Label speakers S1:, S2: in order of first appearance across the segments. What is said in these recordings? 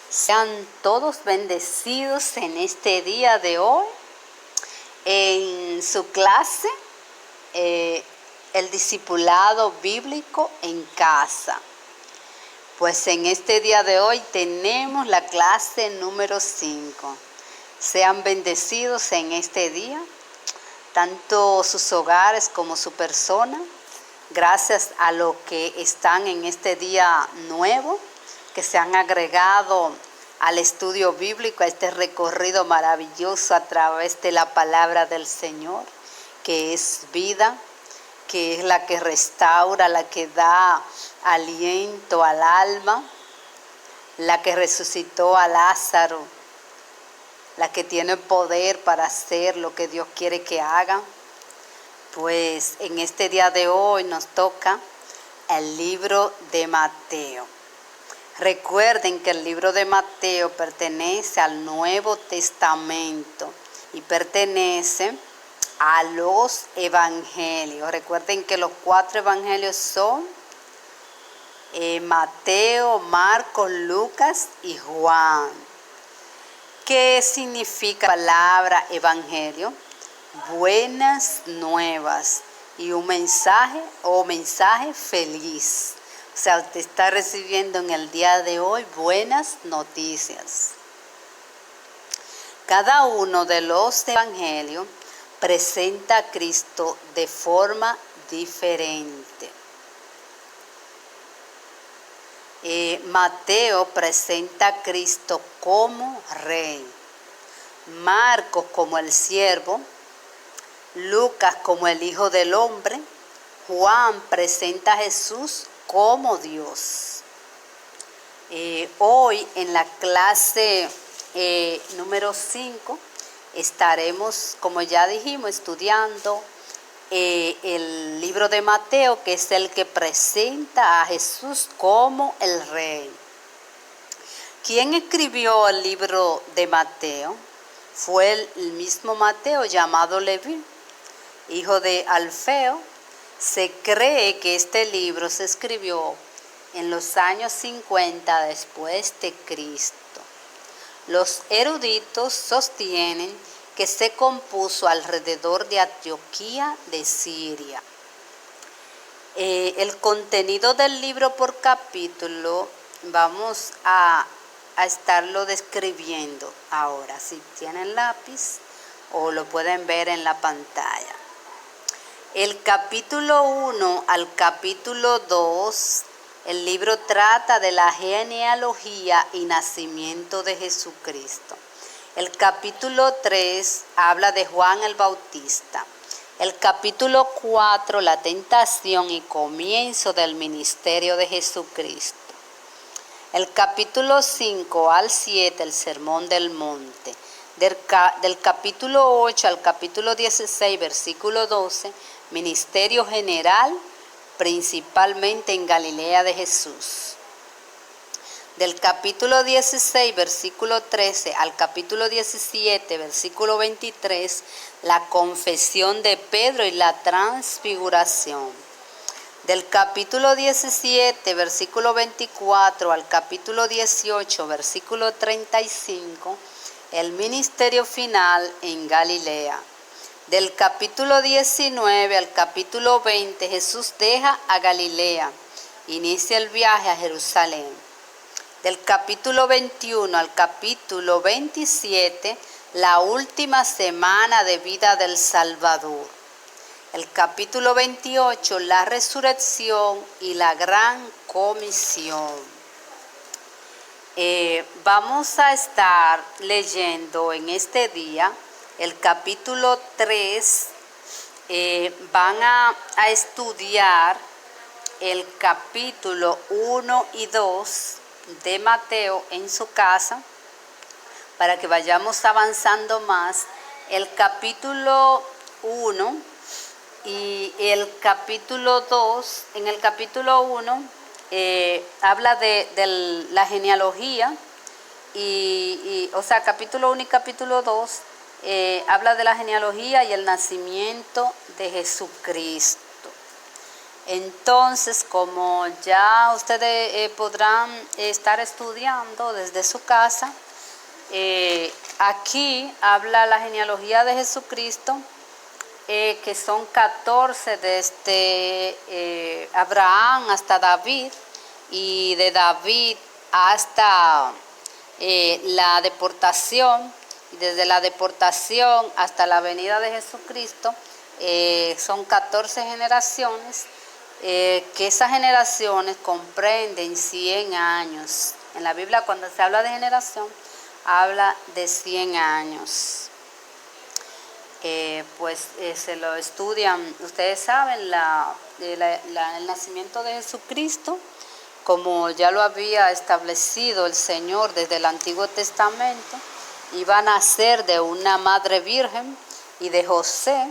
S1: Sean todos bendecidos en este día de hoy en su clase, el discipulado bíblico en casa. Pues en este día de hoy tenemos la clase número 5. Sean bendecidos en este día, tanto sus hogares como su persona, gracias a lo que están en este día nuevo, que se han agregado al estudio bíblico, a este recorrido maravilloso a través de la palabra del Señor, que es vida, que es la que restaura, la que da aliento al alma, la que resucitó a Lázaro, la que tiene poder para hacer lo que Dios quiere que haga. Pues en este día de hoy nos toca el libro de Mateo. Recuerden que el libro de Mateo pertenece al Nuevo Testamento y pertenece a los evangelios. Recuerden que los 4 evangelios son Mateo, Marcos, Lucas y Juan. ¿Qué significa la palabra evangelio? Buenas nuevas y un mensaje o mensaje feliz. O sea, usted está recibiendo en el día de hoy buenas noticias. Cada uno de los evangelios presenta a Cristo de forma diferente. Mateo presenta a Cristo como rey, Marcos como el siervo, Lucas como el Hijo del Hombre, Juan presenta a Jesús como Dios. Hoy en la clase número 5 estaremos, como ya dijimos, estudiando el libro de Mateo, que es el que presenta a Jesús como el Rey. ¿Quién escribió el libro de Mateo? Fue el mismo Mateo, llamado Leví, hijo de Alfeo. Se cree que este libro se escribió en los años 50 después de Cristo. Los eruditos sostienen que se compuso alrededor de Antioquía de Siria. El contenido del libro por capítulo vamos a estarlo describiendo ahora, si tienen lápiz o lo pueden ver en la pantalla. El capítulo 1 al capítulo 2, el libro trata de la genealogía y nacimiento de Jesucristo. El capítulo 3 habla de Juan el Bautista. El capítulo 4, la tentación y comienzo del ministerio de Jesucristo. El capítulo 5 al 7, el sermón del monte. Del capítulo 8 al capítulo 16, versículo 12, ministerio general, principalmente en Galilea de Jesús. Del capítulo 16, versículo 13 al capítulo 17, versículo 23, la confesión de Pedro y la transfiguración. Del capítulo 17, versículo 24 al capítulo 18, versículo 35, el ministerio final en Galilea. Del capítulo 19 al capítulo 20, Jesús deja a Galilea, inicia el viaje a Jerusalén. Del capítulo 21 al capítulo 27, la última semana de vida del Salvador. El capítulo 28, la resurrección y la gran comisión. Vamos a estar leyendo en este día el capítulo 3. Van a estudiar el capítulo 1 y 2 de Mateo en su casa para que vayamos avanzando más. El capítulo 1 y el capítulo 2, en el capítulo 1 habla de la genealogía o sea, capítulo 1 y capítulo 2 habla de la genealogía y el nacimiento de Jesucristo. Entonces, como ya ustedes podrán estar estudiando desde su casa, aquí habla la genealogía de Jesucristo, que son 14 desde Abraham hasta David, y de David hasta la deportación, y desde la deportación hasta la venida de Jesucristo, son 14 generaciones, que esas generaciones comprenden 100 años. En la Biblia, cuando se habla de generación, habla de 100 años. Se lo estudian, ustedes saben, el nacimiento de Jesucristo, como ya lo había establecido el Señor desde el Antiguo Testamento, iba a nacer de una madre virgen y de José,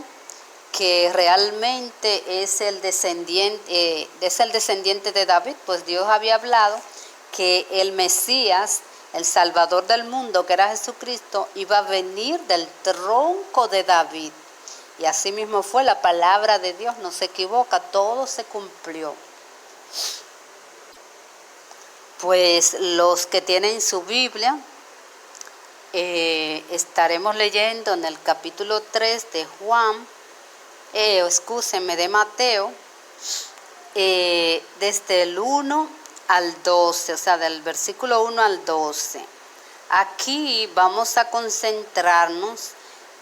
S1: que realmente es el descendiente de David, pues Dios había hablado que el Mesías, el Salvador del mundo, que era Jesucristo, iba a venir del tronco de David. Y así mismo fue, la palabra de Dios no se equivoca, todo se cumplió. Pues los que tienen su Biblia, estaremos leyendo en el capítulo 3 de de Mateo, desde el 1 al 12, o sea, del versículo 1 al 12. Aquí vamos a concentrarnos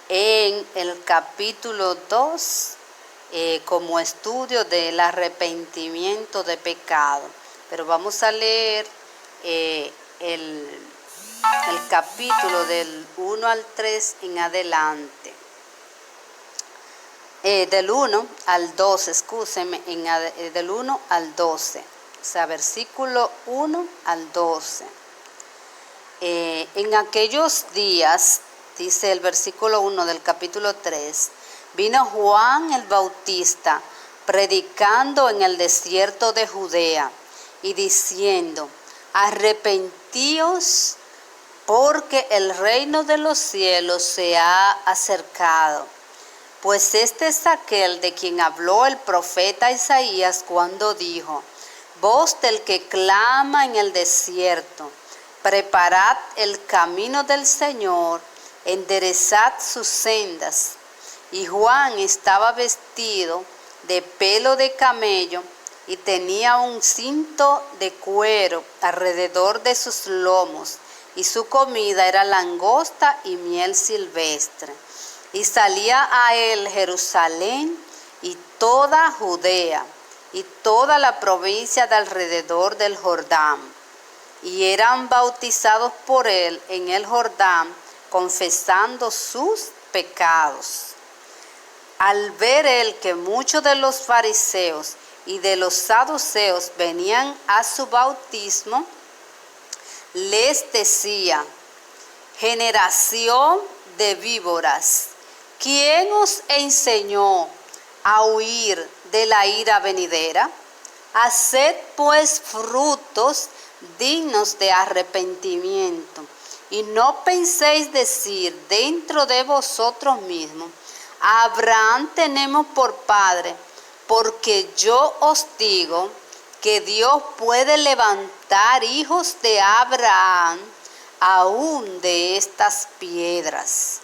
S1: en el capítulo 2 como estudio del arrepentimiento de pecado. Pero vamos a leer el capítulo del 1 al 3 en adelante. Del 1 al 12, del 1 al 12, o sea, versículo 1 al 12. En aquellos días, dice el versículo 1 del capítulo 3, vino Juan el Bautista predicando en el desierto de Judea y diciendo: arrepentíos, porque el reino de los cielos se ha acercado. Pues este es aquel de quien habló el profeta Isaías cuando dijo: voz del que clama en el desierto, preparad el camino del Señor, enderezad sus sendas. Y Juan estaba vestido de pelo de camello y tenía un cinto de cuero alrededor de sus lomos, y su comida era langosta y miel silvestre. Y salía a él Jerusalén y toda Judea y toda la provincia de alrededor del Jordán, y eran bautizados por él en el Jordán, confesando sus pecados. Al ver él que muchos de los fariseos y de los saduceos venían a su bautismo, les decía: generación de víboras, ¿quién os enseñó a huir de la ira venidera? Haced pues frutos dignos de arrepentimiento, y no penséis decir dentro de vosotros mismos: a Abraham tenemos por padre, porque yo os digo que Dios puede levantar hijos de Abraham aún de estas piedras.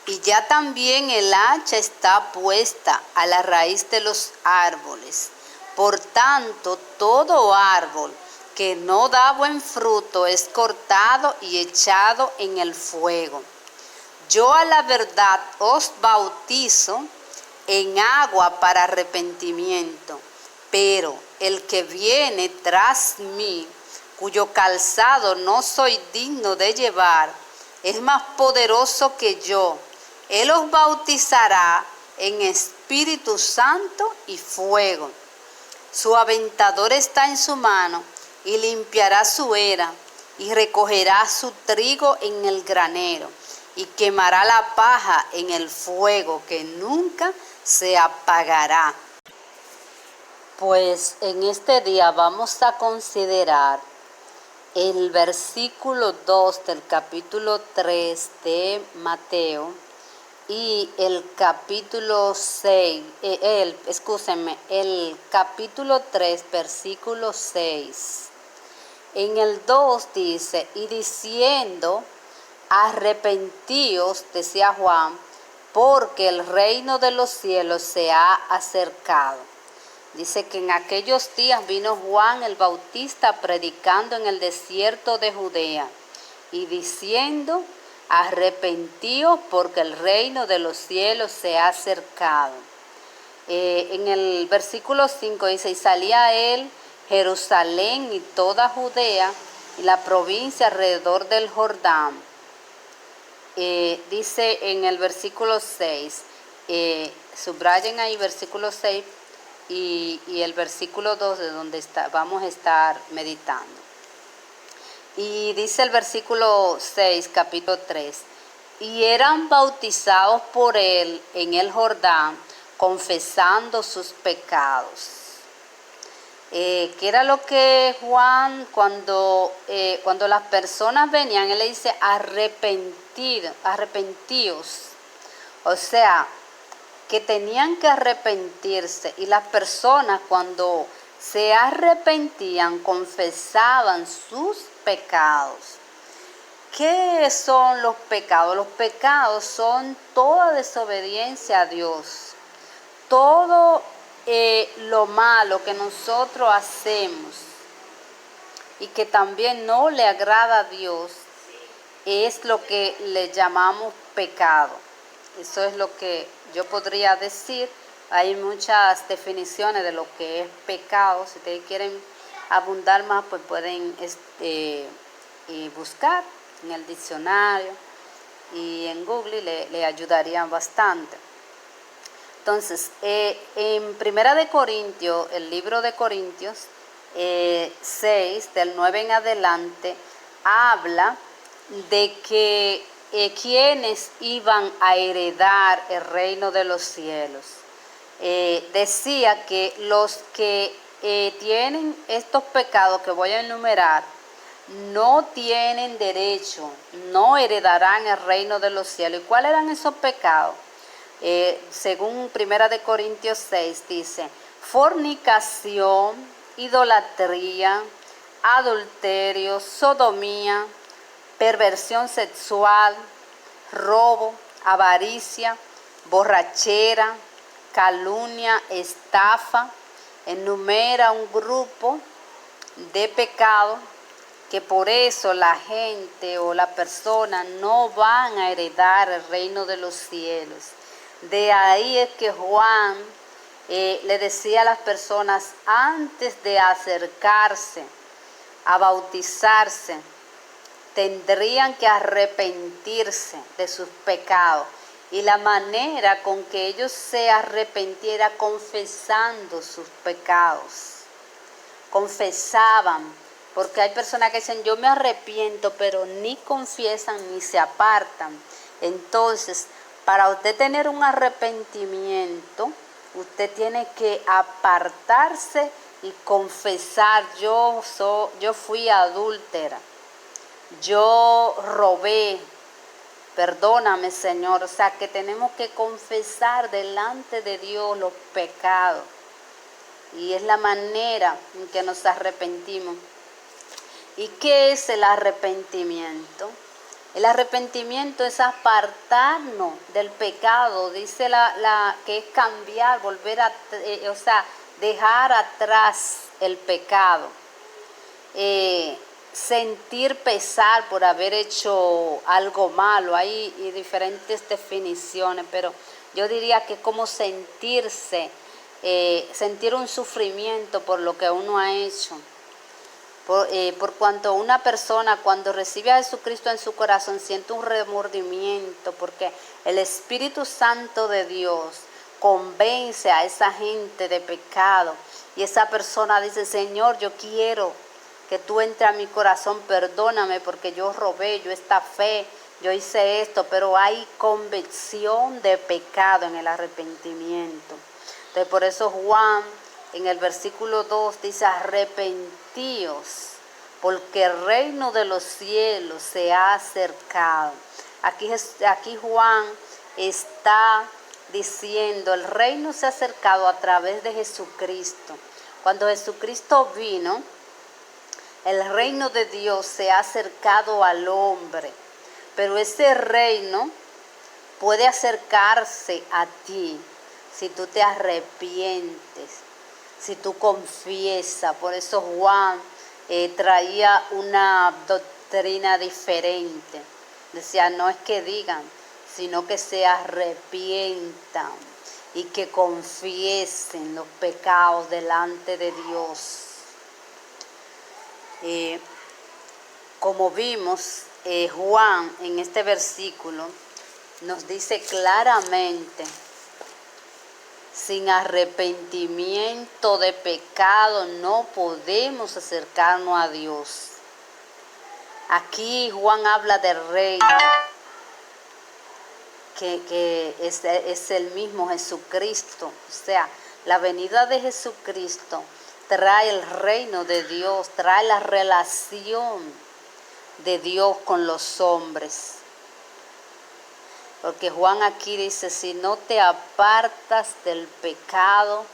S1: Y ya también el hacha está puesta a la raíz de los árboles. Por tanto, todo árbol que no da buen fruto es cortado y echado en el fuego. Yo a la verdad os bautizo en agua para arrepentimiento, pero el que viene tras mí, cuyo calzado no soy digno de llevar, es más poderoso que yo. Él os bautizará en Espíritu Santo y fuego. Su aventador está en su mano, y limpiará su era, y recogerá su trigo en el granero, y quemará la paja en el fuego que nunca se apagará. Pues en este día vamos a considerar el versículo 2 del capítulo 3 de Mateo, y el capítulo 6, el capítulo 3, versículo 6. En el 2 dice, y diciendo, arrepentíos, decía Juan, porque el reino de los cielos se ha acercado. Dice que en aquellos días vino Juan el Bautista predicando en el desierto de Judea y diciendo, arrepentíos porque el reino de los cielos se ha acercado. En el versículo 5 dice, y salía él Jerusalén y toda Judea y la provincia alrededor del Jordán. Dice en el versículo 6, subrayen ahí versículo 6 y el versículo 2 de donde vamos a estar meditando. Y dice el versículo 6, capítulo 3, y eran bautizados por él en el Jordán, confesando sus pecados. Que era lo que Juan, cuando las personas venían, él le dice, arrepentíos. O sea, que tenían que arrepentirse, y las personas cuando se arrepentían confesaban sus pecados. ¿Qué son los pecados? Los pecados son toda desobediencia a Dios, todo lo malo que nosotros hacemos y que también no le agrada a Dios, es lo que le llamamos pecado. Eso es lo que yo podría decir. Hay muchas definiciones de lo que es pecado. Si ustedes quieren abundar más, pues pueden buscar en el diccionario y en Google, y le ayudarían bastante. Entonces, en Primera de Corintios, el libro de Corintios 6, del 9 en adelante, habla de que quienes iban a heredar el reino de los cielos. Decía que los que tienen estos pecados que voy a enumerar no tienen derecho, no heredarán el reino de los cielos. ¿Y cuáles eran esos pecados? Según 1 Corintios 6 dice, fornicación, idolatría, adulterio, sodomía, perversión sexual, robo, avaricia, borrachera, calumnia, estafa. Enumera un grupo de pecados que por eso la gente o la persona no van a heredar el reino de los cielos. De ahí es que Juan le decía a las personas, antes de acercarse a bautizarse, tendrían que arrepentirse de sus pecados. Y la manera con que ellos se arrepintieran, confesando sus pecados. Confesaban, porque hay personas que dicen, yo me arrepiento, pero ni confiesan ni se apartan. Entonces, para usted tener un arrepentimiento, usted tiene que apartarse y confesar, yo fui adúltera, yo robé, perdóname, Señor. O sea, que tenemos que confesar delante de Dios los pecados. Y es la manera en que nos arrepentimos. ¿Y qué es el arrepentimiento? El arrepentimiento es apartarnos del pecado. Dice que es cambiar, volver a, dejar atrás el pecado. Sentir pesar por haber hecho algo malo. Hay diferentes definiciones, pero yo diría que es como sentirse, sentir un sufrimiento por lo que uno ha hecho. Por cuanto una persona cuando recibe a Jesucristo en su corazón siente un remordimiento, porque el Espíritu Santo de Dios convence a esa gente de pecado, y esa persona dice, Señor, yo quiero que tú entres a mi corazón, perdóname porque yo robé, yo estafé, yo hice esto, pero hay convicción de pecado en el arrepentimiento. Entonces por eso Juan en el versículo 2 dice, arrepentíos, porque el reino de los cielos se ha acercado. Aquí Juan está diciendo, el reino se ha acercado a través de Jesucristo. Cuando Jesucristo vino, el reino de Dios se ha acercado al hombre, pero ese reino puede acercarse a ti si tú te arrepientes, si tú confiesas. Por eso Juan traía una doctrina diferente. Decía, no es que digan, sino que se arrepientan y que confiesen los pecados delante de Dios. Como vimos, Juan en este versículo nos dice claramente, sin arrepentimiento de pecado no podemos acercarnos a Dios. Aquí Juan habla del reino, que es el mismo Jesucristo. O sea, la venida de Jesucristo trae el reino de Dios, trae la relación de Dios con los hombres. Porque Juan aquí dice, si no te apartas del pecado,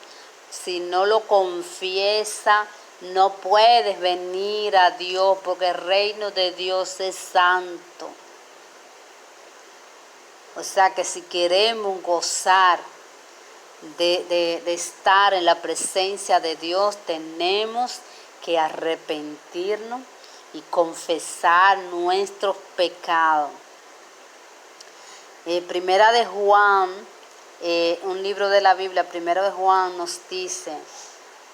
S1: si no lo confiesas, no puedes venir a Dios, porque el reino de Dios es santo. O sea que si queremos gozar de estar en la presencia de Dios, tenemos que arrepentirnos y confesar nuestros pecados. Primera de Juan, un libro de la Biblia, Primero de Juan nos dice,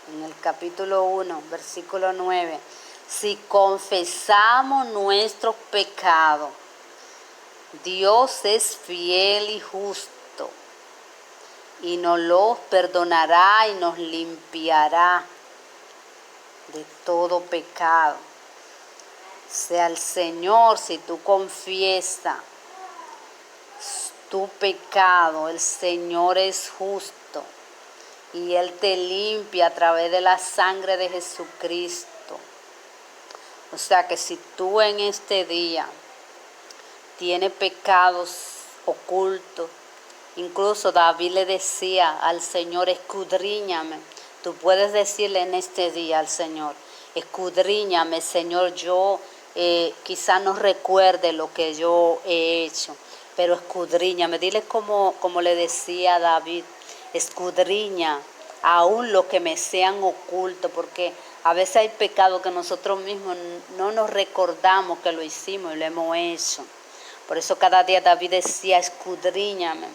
S1: en el capítulo 1, versículo 9, si confesamos nuestros pecados, Dios es fiel y justo y nos los perdonará y nos limpiará de todo pecado. O sea, el Señor, si tú confiesas tu pecado, el Señor es justo y Él te limpia a través de la sangre de Jesucristo. O sea que si tú en este día tienes pecados ocultos, incluso David le decía al Señor, escudriñame. Tú puedes decirle en este día al Señor, escudriñame, Señor, yo quizás no recuerde lo que yo he hecho, pero escudriñame. Dile como le decía David, escudriña aún lo que me sean oculto, porque a veces hay pecados que nosotros mismos no nos recordamos que lo hicimos y lo hemos hecho. Por eso cada día David decía, escudriñame.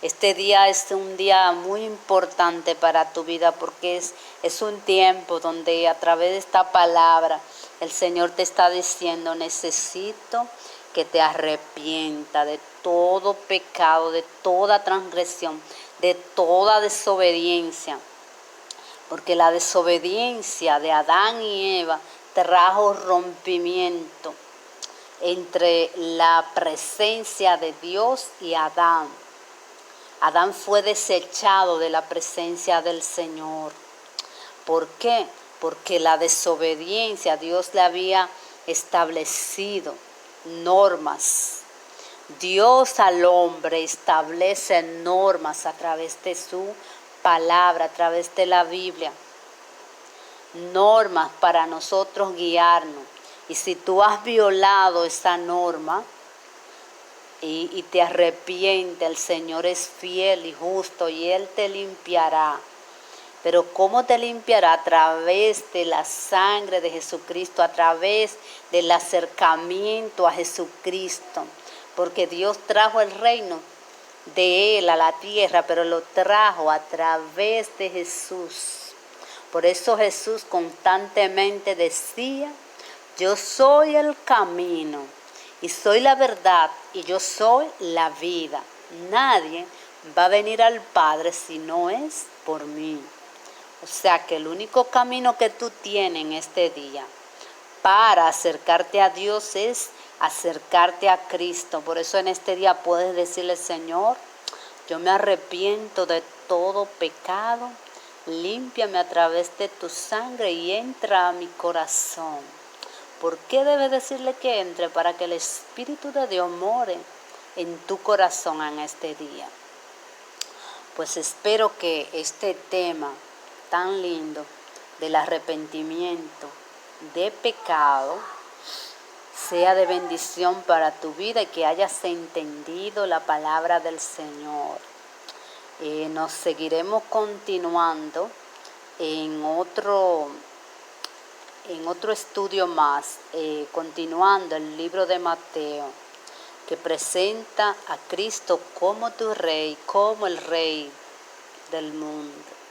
S1: Este día es un día muy importante para tu vida, porque es un tiempo donde a través de esta palabra el Señor te está diciendo, necesito que te arrepienta de todo pecado, de toda transgresión, de toda desobediencia. Porque la desobediencia de Adán y Eva trajo rompimiento entre la presencia de Dios y Adán. Adán fue desechado de la presencia del Señor. ¿Por qué? Porque la desobediencia, Dios le había establecido normas. Dios al hombre establece normas a través de su palabra, a través de la Biblia. Normas para nosotros guiarnos. Y si tú has violado esa norma y te arrepientes, el Señor es fiel y justo y Él te limpiará. Pero ¿cómo te limpiará? A través de la sangre de Jesucristo, a través del acercamiento a Jesucristo. Porque Dios trajo el reino de Él a la tierra, pero lo trajo a través de Jesús. Por eso Jesús constantemente decía, yo soy el camino y soy la verdad y yo soy la vida. Nadie va a venir al Padre si no es por mí. O sea que el único camino que tú tienes en este día para acercarte a Dios es acercarte a Cristo. Por eso en este día puedes decirle, Señor, yo me arrepiento de todo pecado, límpiame a través de tu sangre y entra a mi corazón. ¿Por qué debes decirle que entre? Para que el Espíritu de Dios more en tu corazón en este día. Pues espero que este tema tan lindo del arrepentimiento de pecado sea de bendición para tu vida y que hayas entendido la palabra del Señor. Nos seguiremos continuando en otro estudio más, continuando el libro de Mateo, que presenta a Cristo como tu Rey, como el Rey del mundo.